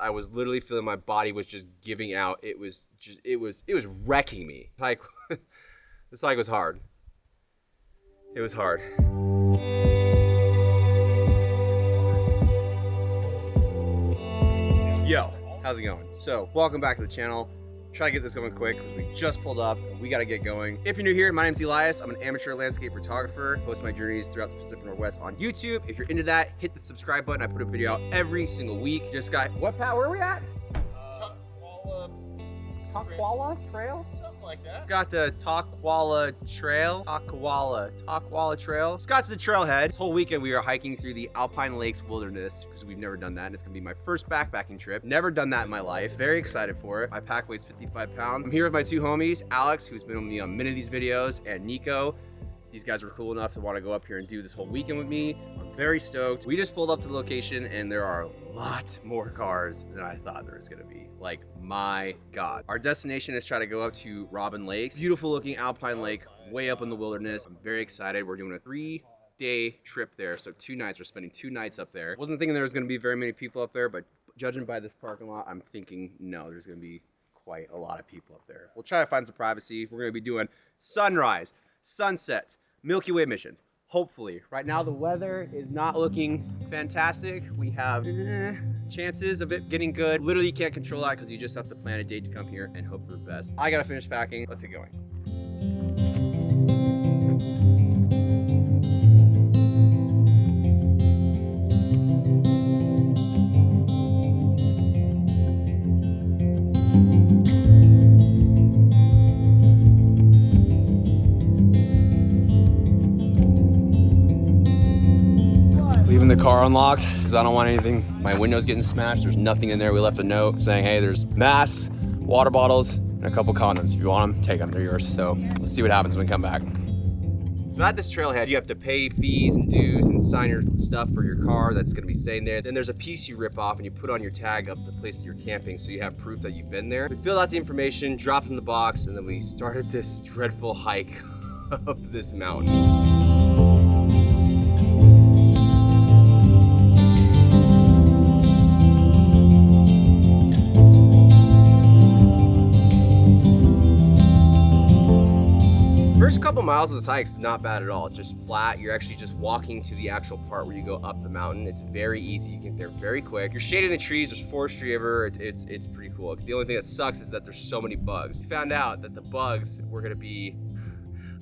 I was literally feeling my body was just giving out. It was wrecking me. Like, this hike was hard. It was hard. Yo, how's it going? So, welcome back to the channel. Try to get this going quick because we just pulled up and we got to get going. If you're new here, my name's Elias. I'm an amateur landscape photographer. Post my journeys throughout the Pacific Northwest on YouTube. If you're into that, hit the subscribe button. I put a video out every single week. Just got, what, Pat, where are we at? Takwala Trail? Something like that. Got the Takwala Trail. Takwala Trail. Just got to the trailhead. This whole weekend we are hiking through the Alpine Lake Wilderness because we've never done that, and it's gonna be my first backpacking trip. Never done that in my life. Very excited for it. My pack weighs 55 pounds. I'm here with my two homies, Alex, who's been with me on many of these videos, and Nico. These guys were cool enough to want to go up here and do this whole weekend with me. I'm very stoked. We just pulled up to the location and there are a lot more cars than I thought there was gonna be. Like, my God. Our destination is try to go up to Robin Lake. Beautiful looking Alpine Lake, way up in the wilderness. I'm very excited. We're doing a 3-day trip there. So 2 nights, we're spending 2 nights up there. Wasn't thinking there was gonna be very many people up there, but judging by this parking lot, I'm thinking, no, there's gonna be quite a lot of people up there. We'll try to find some privacy. We're gonna be doing sunrise, sunsets, Milky Way missions. Hopefully. Right now the weather is not looking fantastic. We have chances of it getting good. Literally you can't control that because you just have to plan a date to come here and hope for the best. I gotta finish packing. Let's get going. The car unlocked because I don't want anything, my window's getting smashed. There's nothing in there. We left a note saying, hey, there's masks, water bottles, and a couple condoms. If you want them, take them, they're yours. So let's see what happens when we come back. So at this trailhead, you have to pay fees and dues and sign your stuff for your car that's gonna be staying there. Then there's a piece you rip off and you put on your tag of the place you're camping so you have proof that you've been there. We filled out the information, dropped it in the box, and then we started this dreadful hike up this mountain. First couple miles of this hike is not bad at all. It's just flat. You're actually just walking to the actual part where you go up the mountain. It's very easy. You get there very quick. You're shaded in the trees. There's forestry everywhere. It's pretty cool. The only thing that sucks is that there's so many bugs. We found out that the bugs were gonna be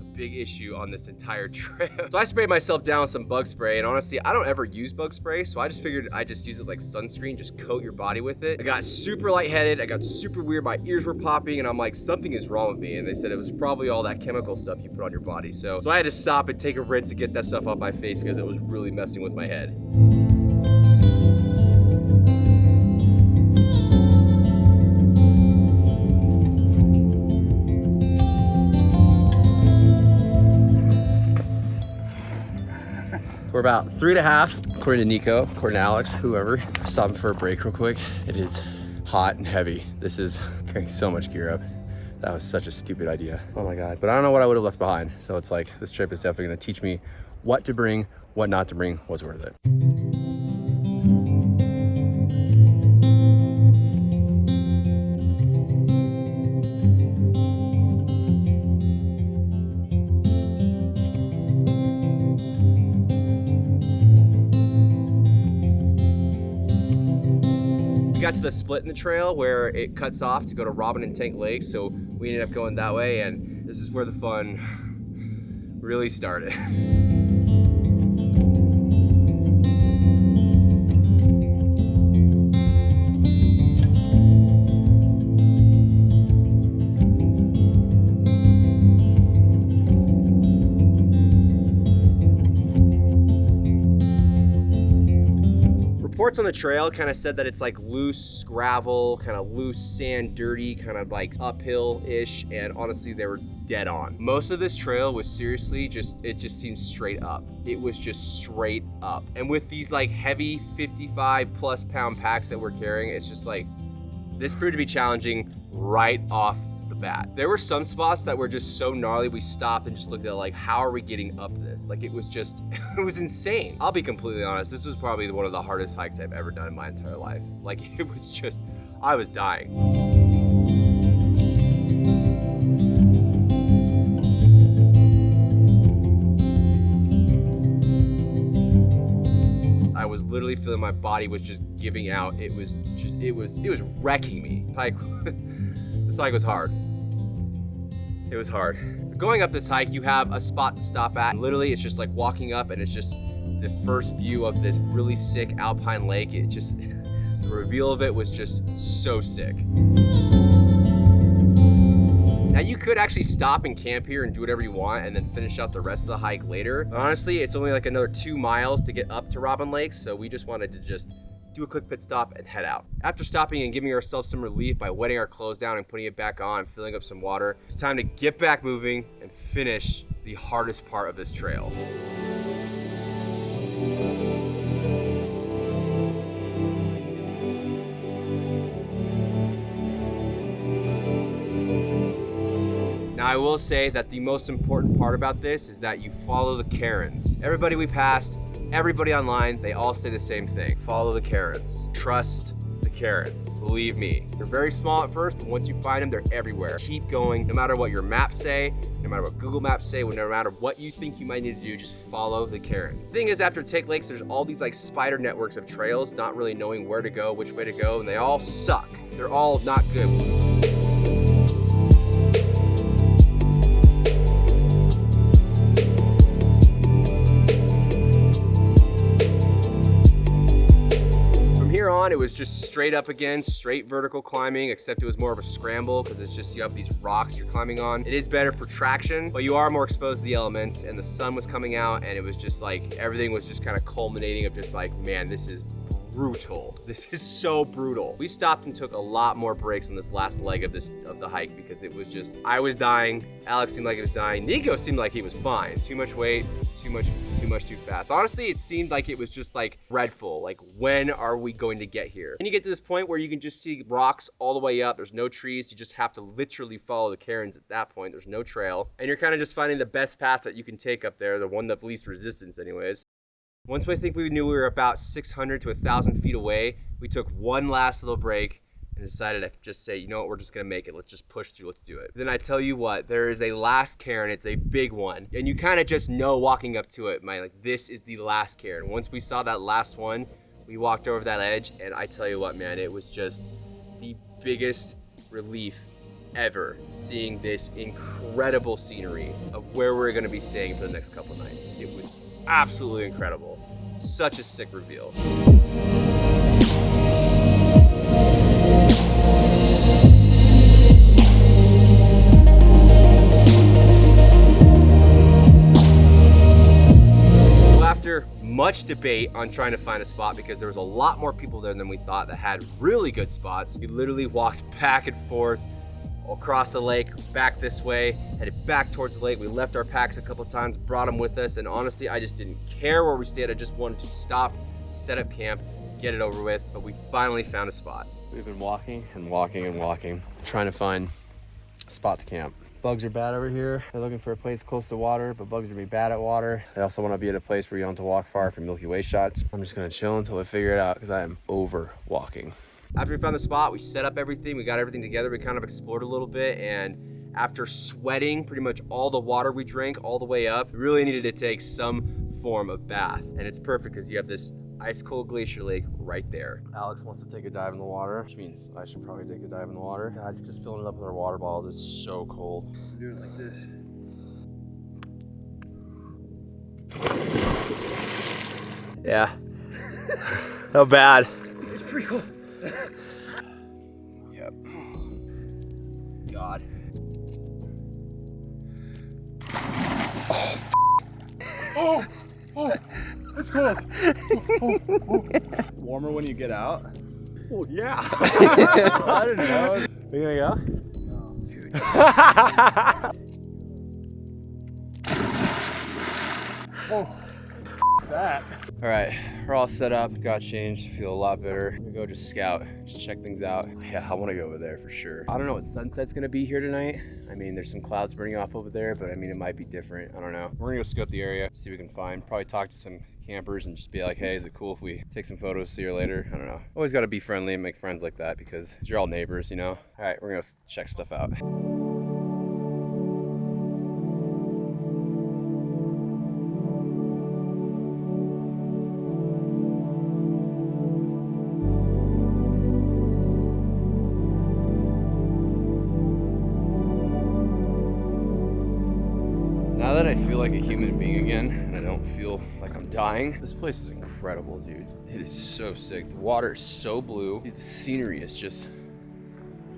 a big issue on this entire trip. So I sprayed myself down with some bug spray, and honestly, I don't ever use bug spray, so I just figured I'd just use it like sunscreen, just coat your body with it. I got super lightheaded. I got super weird. My ears were popping, and I'm like, something is wrong with me. And they said it was probably all that chemical stuff you put on your body. So I had to stop and take a rinse to get that stuff off my face because it was really messing with my head. We're about 3.5, according to Nico, according to Alex, whoever. Stopping for a break real quick. It is hot and heavy. This is carrying so much gear up. That was such a stupid idea. Oh my God. But I don't know what I would have left behind. So it's like, this trip is definitely gonna teach me what to bring, what not to bring, what's worth it. We got to the split in the trail where it cuts off to go to Robin and Tank Lake, so we ended up going that way, and this is where the fun really started. Reports on the trail kind of said that it's like loose gravel, kind of loose sand, dirty, kind of like uphill-ish, and honestly, they were dead on. Most of this trail was seriously it just seemed straight up. It was just straight up. And with these like heavy 55+ pound packs that we're carrying, it's just like, this proved to be challenging right off the bat. There were some spots that were just so gnarly, we stopped and just looked at like, how are we getting up this? Like it was just, it was insane. I'll be completely honest, this was probably one of the hardest hikes I've ever done in my entire life. Like it was just, I was dying. I was literally feeling my body was just giving out. It was wrecking me. Like, this hike was hard. It was hard. So going up this hike, you have a spot to stop at. Literally, it's just like walking up and it's just the first view of this really sick Alpine Lake. It just, the reveal of it was just so sick. Now you could actually stop and camp here and do whatever you want and then finish out the rest of the hike later. But honestly, it's only like another 2 miles to get up to Robin Lake, so we just wanted to just do a quick pit stop and head out. After stopping and giving ourselves some relief by wetting our clothes down and putting it back on, filling up some water, it's time to get back moving and finish the hardest part of this trail. Now I will say that the most important part about this is that you follow the Karens. Everybody we passed, everybody online, they all say the same thing. Follow the Karens. Trust the Karens. Believe me. They're very small at first, but once you find them, they're everywhere. Keep going. No matter what your maps say, no matter what Google Maps say, no matter what you think you might need to do, just follow the Karens. The thing is, after Take Lakes, there's all these like spider networks of trails, not really knowing where to go, which way to go, and they all suck. They're all not good. It was just straight up again, straight vertical climbing, except it was more of a scramble because it's just, you have these rocks you're climbing on. It is better for traction, but you are more exposed to the elements, and the sun was coming out, and it was just like, everything was just kind of culminating of just like, man, this is brutal. This is so brutal. We stopped and took a lot more breaks on this last leg of the hike because it was just, I was dying, Alex seemed like he was dying, Nico seemed like he was fine. Too much weight, too much too fast. Honestly, it seemed like it was just like dreadful. Like, when are we going to get here? And you get to this point where you can just see rocks all the way up. There's no trees. You just have to literally follow the Karens at that point. There's no trail. And you're kind of just finding the best path that you can take up there, the one of least resistance anyways. Once we think we knew we were about 600 to 1,000 feet away, we took one last little break and decided to just say, you know what, we're just gonna make it. Let's just push through, let's do it. Then I tell you what, there is a last cairn, it's a big one. And you kind of just know walking up to it, like, this is the last cairn. Once we saw that last one, we walked over that edge, and I tell you what, man, it was just the biggest relief ever seeing this incredible scenery of where we're gonna be staying for the next couple nights. It was absolutely incredible. Such a sick reveal. So after much debate on trying to find a spot, because there was a lot more people there than we thought that had really good spots, we literally walked back and forth across the lake, back this way, headed back towards the lake. We left our packs a couple of times, brought them with us, and honestly, I just didn't care where we stayed. I just wanted to stop, set up camp, get it over with, but we finally found a spot. We've been walking and walking and walking, trying to find a spot to camp. Bugs are bad over here. They're looking for a place close to water, but bugs are gonna be bad at water. They also wanna be at a place where you don't have to walk far for Milky Way shots. I'm just gonna chill until I figure it out because I am over walking. After we found the spot, we set up everything, we got everything together, we kind of explored a little bit, and after sweating pretty much all the water we drank all the way up, we really needed to take some form of bath. And it's perfect because you have this ice cold glacier lake right there. Alex wants to take a dive in the water, which means I should probably take a dive in the water. God, just filling it up with our water bottles, it's so cold. Do it like this. Yeah. How bad? It's pretty cool. Yep. God. Oh, it's cold. Warmer when you get out? Oh, yeah. I don't know. Are you gonna go? No, dude. Oh. that. All right, we're all set up, got changed, feel a lot better. I'm gonna go just scout, just check things out. Yeah, I wanna go over there for sure. I don't know what sunset's gonna be here tonight. I mean, there's some clouds burning off over there, but I mean, it might be different. I don't know. We're gonna go scout the area, see what we can find. Probably talk to some campers and just be like, hey, is it cool if we take some photos, see you later? I don't know. Always gotta be friendly and make friends like that because you're all neighbors, you know? All right, we're gonna go check stuff out. Now that I feel like a human being again, and I don't feel like I'm dying, this place is incredible, dude. It is so sick. The water is so blue. The scenery is just,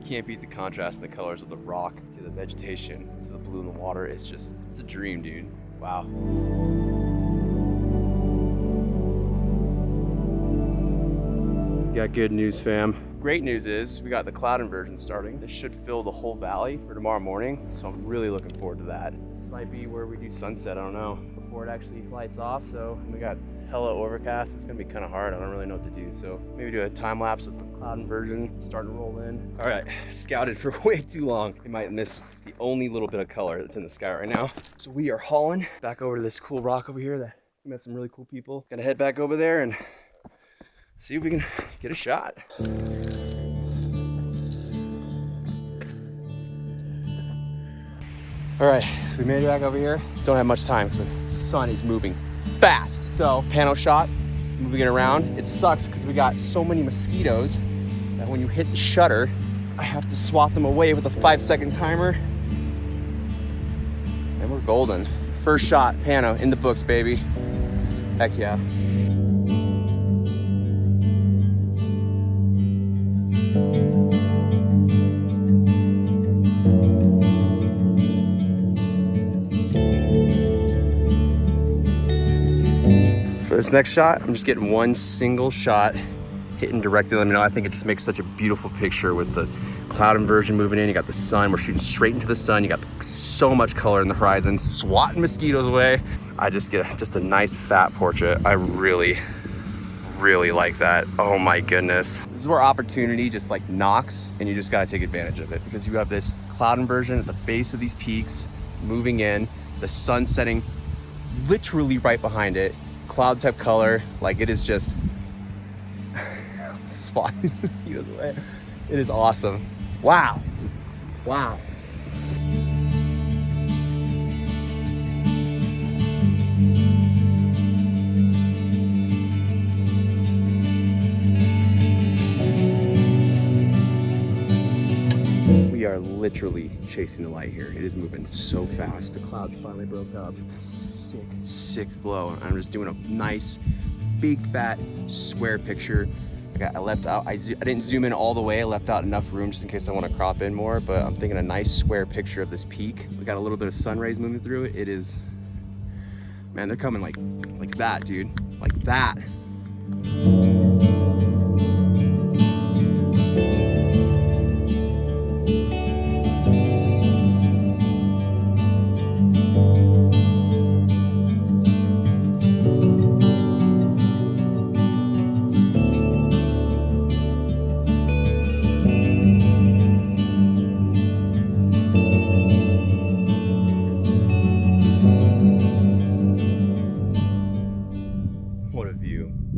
you can't beat the contrast in the colors of the rock to the vegetation to the blue in the water. It's just, it's a dream, dude. Wow. Got good news, fam. Great news is we got the cloud inversion starting. This should fill the whole valley for tomorrow morning, so I'm really looking forward to that. This might be where we do sunset, I don't know, before it actually lights off. So we got hella overcast. It's gonna be kind of hard. I don't really know what to do. So maybe do a time lapse of the cloud inversion starting to roll in. All right, scouted for way too long. We might miss the only little bit of color that's in the sky right now. So we are hauling back over to this cool rock over here that we met some really cool people. Gonna head back over there and see if we can get a shot. All right, so we made it back over here. Don't have much time because the sun is moving fast. So panel shot, moving it around. It sucks because we got so many mosquitoes that when you hit the shutter, I have to swat them away with a 5-second timer. And we're golden. First shot, pano, in the books, baby. Heck yeah. For this next shot, I'm just getting one single shot, hitting directly. Let me know. I think it just makes such a beautiful picture with the cloud inversion moving in. You got the sun. We're shooting straight into the sun. You got so much color in the horizon, swatting mosquitoes away. I just get just a nice fat portrait. I really, really like that. Oh my goodness. This is where opportunity just like knocks, and you just gotta take advantage of it because you have this cloud inversion at the base of these peaks, moving in, the sun setting literally right behind it. Clouds have color, like it is just swatting mosquitoes away. It is awesome. Wow. Wow. We are literally chasing the light here. It is moving so fast. The clouds finally broke up. Sick, sick glow. I'm just doing a nice, big, fat, square picture. I left out, I didn't zoom in all the way. I left out enough room just in case I want to crop in more, but I'm thinking a nice square picture of this peak. We got a little bit of sun rays moving through it. It is, man, they're coming like that, dude. Like that.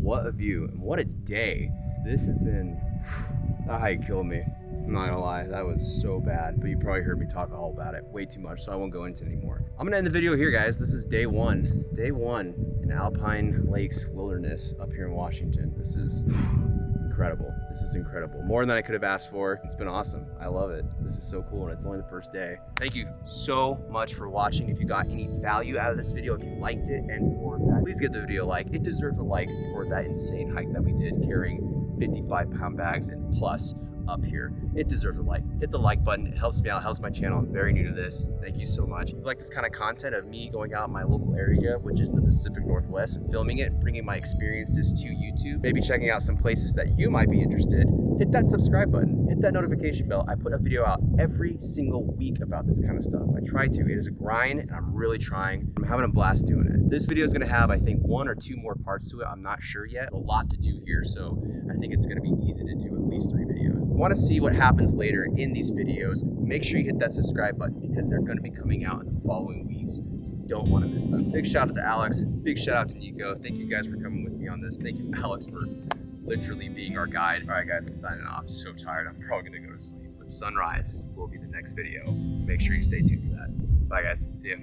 What a view and what a day. This has been, that hike killed me. I'm not gonna lie, that was so bad, but you probably heard me talk all about it way too much, so I won't go into it anymore. I'm gonna end the video here, guys. This is day one in Alpine Lakes Wilderness up here in Washington. This is incredible. This is incredible. More than I could have asked for. It's been awesome. I love it. This is so cool, and it's only the first day. Thank you so much for watching. If you got any value out of this video, if you liked it, and for that, please give the video a like. It deserves a like for that insane hike that we did, carrying 55-pound bags and plus up here. It deserves a like. Hit the like button. It helps me out, helps my channel. I'm very new to this. Thank you so much. If you like this kind of content of me going out in my local area, which is the Pacific Northwest, and filming it, bringing my experiences to YouTube, maybe checking out some places that you might be interested, hit that subscribe button. hit that notification bell. I put a video out every single week about this kind of stuff. I try to. It is a grind, and I'm really trying. I'm having a blast doing it. This video is gonna have, I think, 1 or 2 more parts to it. I'm not sure yet. There's a lot to do here, so I think it's gonna be easy to do at least 3 videos. If you wanna see what happens later in these videos, make sure you hit that subscribe button because they're gonna be coming out in the following weeks, so you don't wanna miss them. Big shout out to Alex. Big shout out to Nico. Thank you guys for coming with me on this. Thank you, Alex, for literally being our guide. All right, guys, I'm signing off. I'm so tired. I'm probably gonna go to sleep. But sunrise will be the next video. Make sure you stay tuned for that. Bye, guys. See ya.